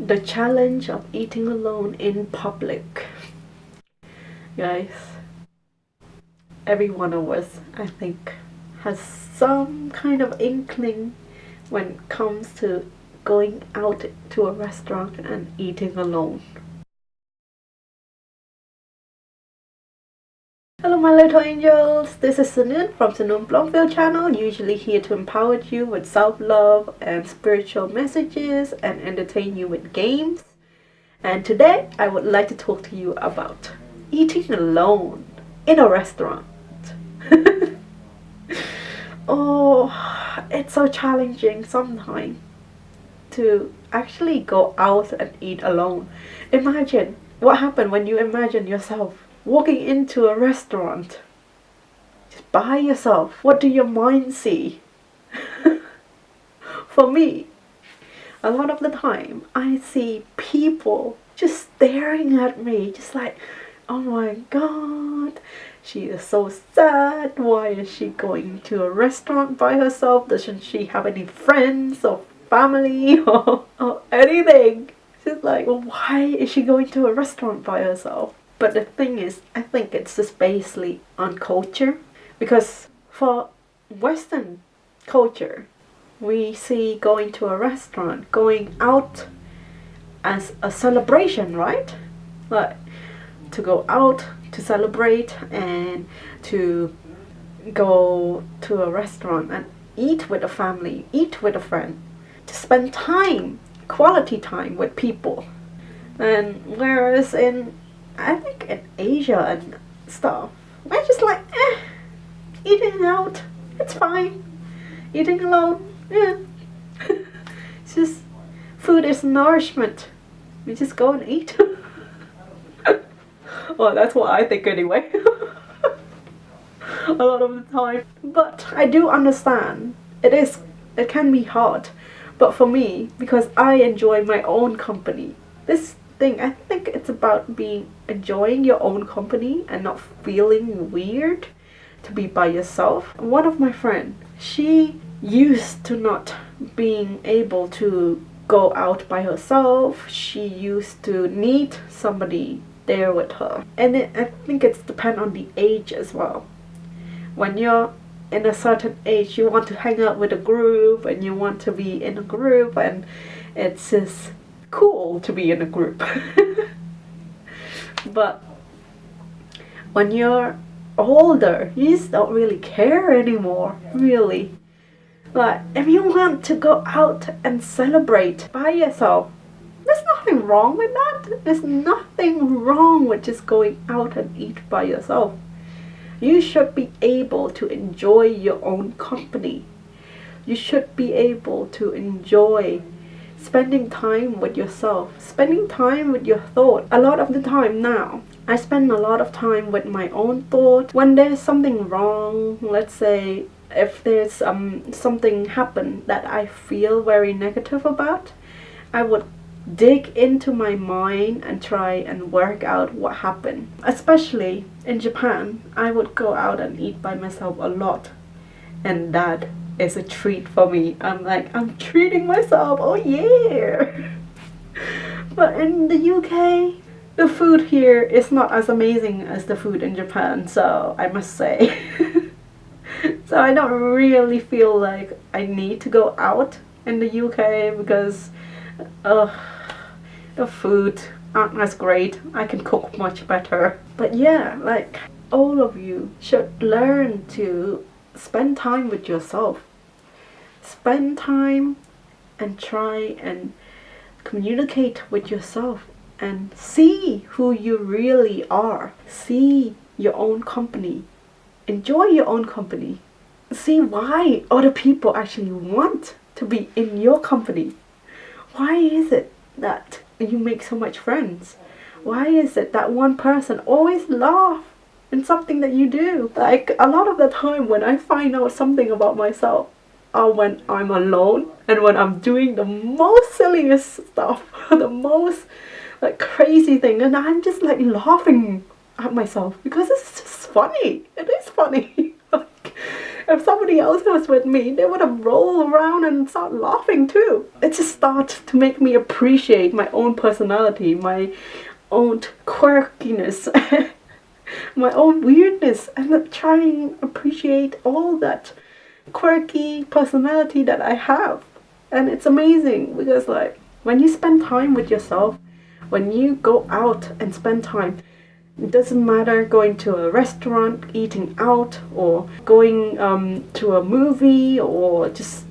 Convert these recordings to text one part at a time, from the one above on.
The challenge of eating alone in public. Guys, every one of us, I think, has some kind of inkling when it comes to going out to a restaurant and eating alone. Hello my little angels, this is Sunun from Sunun Blomfield channel, usually here to empower you with self-love and spiritual messages and entertain you with games. And today I would like to talk to you about eating alone in a restaurant. Oh, it's so challenging sometimes to actually go out and eat alone. Imagine what happened when you imagine yourself walking into a restaurant just by yourself. What do your mind see? For me, a lot of the time I see people just staring at me, just like, oh my god, she is so sad. Why is she going to a restaurant by herself? Doesn't she have any friends or family or anything? She's like, well, why is she going to a restaurant by herself? But the thing is, I think it's just basically on culture. Because for Western culture, we see going to a restaurant, going out as a celebration, right? Like, to go out to celebrate and to go to a restaurant and eat with a family, eat with a friend, to spend time, quality time with people. And whereas I think in Asia and stuff, we're just like, eating out, it's fine. Eating alone, yeah. It's just, food is nourishment. We just go and eat. Well, that's what I think anyway. A lot of the time. But I do understand. It can be hard. But for me, because I enjoy my own company, this thing, I think it's about enjoying your own company and not feeling weird to be by yourself. One of my friends, she used to not being able to go out by herself. She used to need somebody there with her. And I think it's depend on the age as well. When you're in a certain age, you want to hang out with a group and you want to be in a group, and it's just cool to be in a group. But when you're older, you just don't really care anymore, really. Like, if you want to go out and celebrate by yourself, there's nothing wrong with that. There's nothing wrong with just going out and eat by yourself. You should be able to enjoy your own company. You should be able to enjoy spending time with yourself, spending time with your thoughts. A lot of the time now, I spend a lot of time with my own thoughts. When there's something wrong, let's say if there's something happen that I feel very negative about, I would dig into my mind and try and work out what happened. Especially in Japan, I would go out and eat by myself a lot, and that is a treat for me. I'm treating myself, oh yeah. But in the UK, the food here is not as amazing as the food in Japan, so I must say. So I don't really feel like I need to go out in the UK because the food aren't as great. I can cook much better. But yeah, like, all of you should learn to spend time with yourself. Spend time and try and communicate with yourself and see who you really are. See your own company. Enjoy your own company. See why other people actually want to be in your company. Why is it that you make so much friends? Why is it that one person always laugh in something that you do? Like, a lot of the time when I find out something about myself, when I'm alone and when I'm doing the most silliest stuff, the most like crazy thing, and I'm just like laughing at myself because it's just funny. It is funny. Like, If somebody else was with me, they would have rolled around and start laughing too. It just started to make me appreciate my own personality, my own quirkiness, my own weirdness, and try and appreciate all that quirky personality that I have. And it's amazing because, like, when you spend time with yourself, when you go out and spend time, it doesn't matter going to a restaurant, eating out, or going to a movie, or just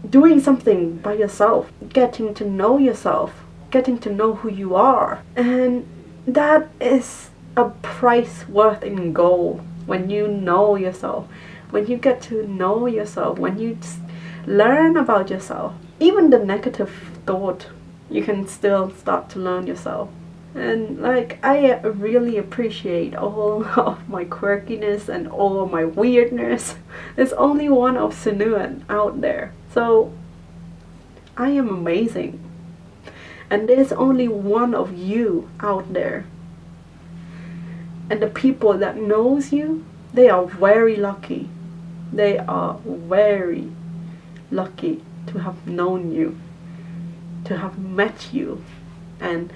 doing something by yourself, getting to know yourself, getting to know who you are. And that is a price worth in gold when you know yourself, when you get to know yourself, when you just learn about yourself. Even the negative thought, you can still start to learn yourself. And like, I really appreciate all of my quirkiness and all of my weirdness. There's only one of Sinuan out there, so I am amazing. And there's only one of you out there. And the people that knows you, they are very lucky. They are very lucky to have known you, to have met you, and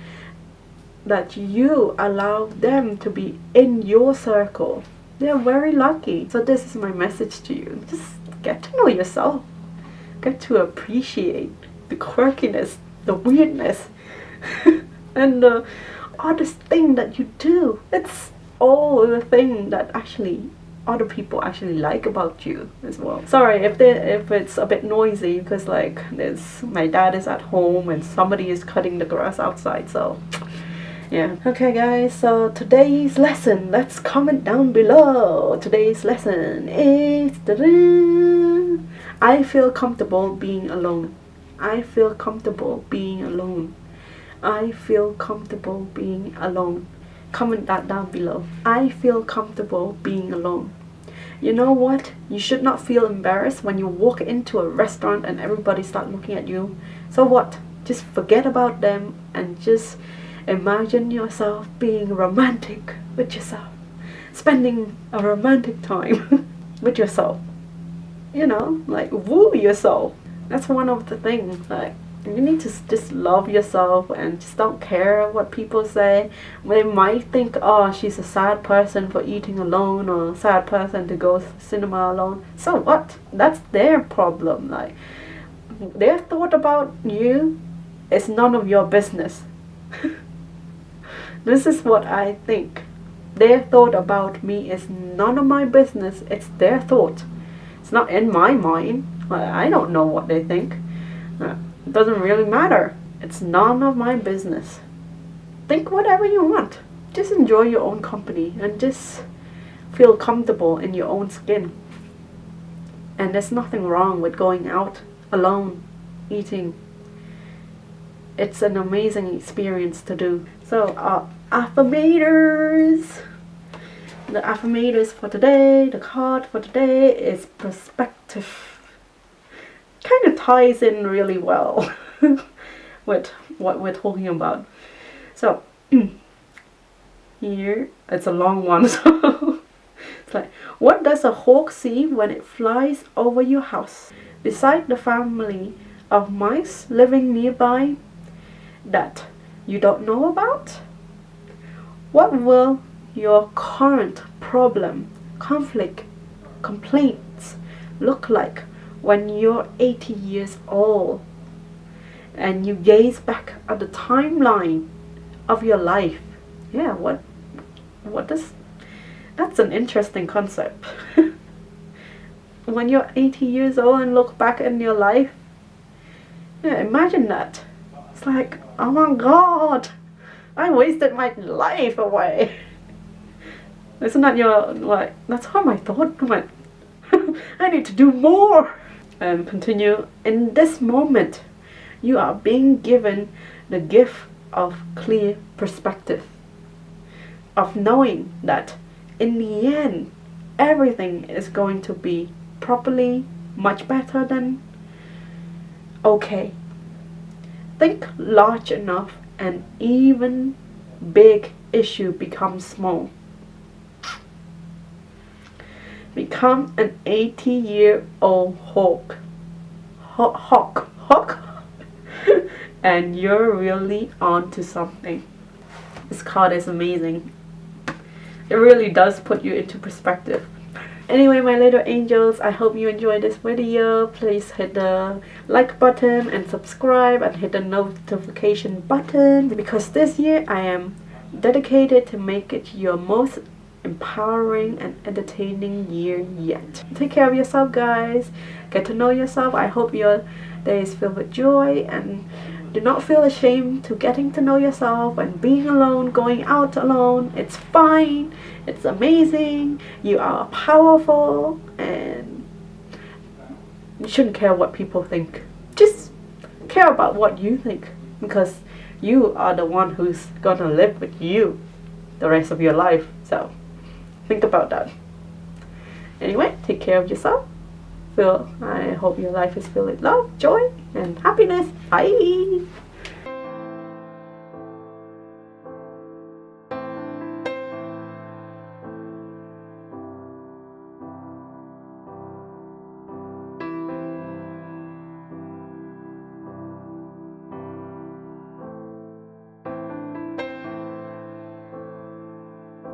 that you allow them to be in your circle. They're very lucky. So this is my message to you. Just get to know yourself. Get to appreciate the quirkiness, the weirdness, and the oddest thing that you do. It's all the thing that actually other people actually like about you as well. Sorry if it's a bit noisy, because like my dad is at home and somebody is cutting the grass outside, so yeah. Okay guys, so today's lesson, let's comment down below. Today's lesson is I feel comfortable being alone. I feel comfortable being alone. I feel comfortable being alone. Comment that down below. I feel comfortable being alone. You know what? You should not feel embarrassed when you walk into a restaurant and everybody start looking at you. So what? Just forget about them and just imagine yourself being romantic with yourself, spending a romantic time with yourself. You know, like woo yourself. That's one of the things. Like, you need to just love yourself and just don't care what people say. They might think, oh, she's a sad person for eating alone, or a sad person to go cinema alone. So what? That's their problem. Like, their thought about you is none of your business. This is what I think. Their thought about me is none of my business. It's their thought. It's not in my mind. I don't know what they think. It doesn't really matter. It's none of my business. Think whatever you want. Just enjoy your own company and just feel comfortable in your own skin. And there's nothing wrong with going out alone, eating. It's an amazing experience to do. So, affirmators. The affirmators for today, the card for today is perspective. Kind of ties in really well with what we're talking about. So, here, it's a long one, so it's like, what does a hawk see when it flies over your house? Beside the family of mice living nearby that you don't know about? What will your current problem, conflict, complaints look like when you're 80 years old and you gaze back at the timeline of your life? Yeah, what does, that's an interesting concept. When you're 80 years old and look back in your life, yeah, imagine that. It's like, oh my god, I wasted my life away. Isn't that your, like, that's how my thought went. I need to do more. And continue. In this moment, you are being given the gift of clear perspective, of knowing that in the end, everything is going to be properly much better than okay. Think large enough and even big issue becomes small. Because become an 80-year-old Hulk. Hulk. And you're really on to something. This card is amazing. It really does put you into perspective. Anyway, my little angels, I hope you enjoyed this video. Please hit the like button and subscribe and hit the notification button, because this year I am dedicated to make it your most empowering and entertaining year yet. Take care of yourself, guys. Get to know yourself. I hope your day is filled with joy, and do not feel ashamed to getting to know yourself and being alone, going out alone. It's fine. It's amazing. You are powerful, and you shouldn't care what people think. Just care about what you think, because you are the one who's gonna live with you the rest of your life. So think about that. Anyway, take care of yourself. I hope your life is filled with love, joy, and happiness. Bye.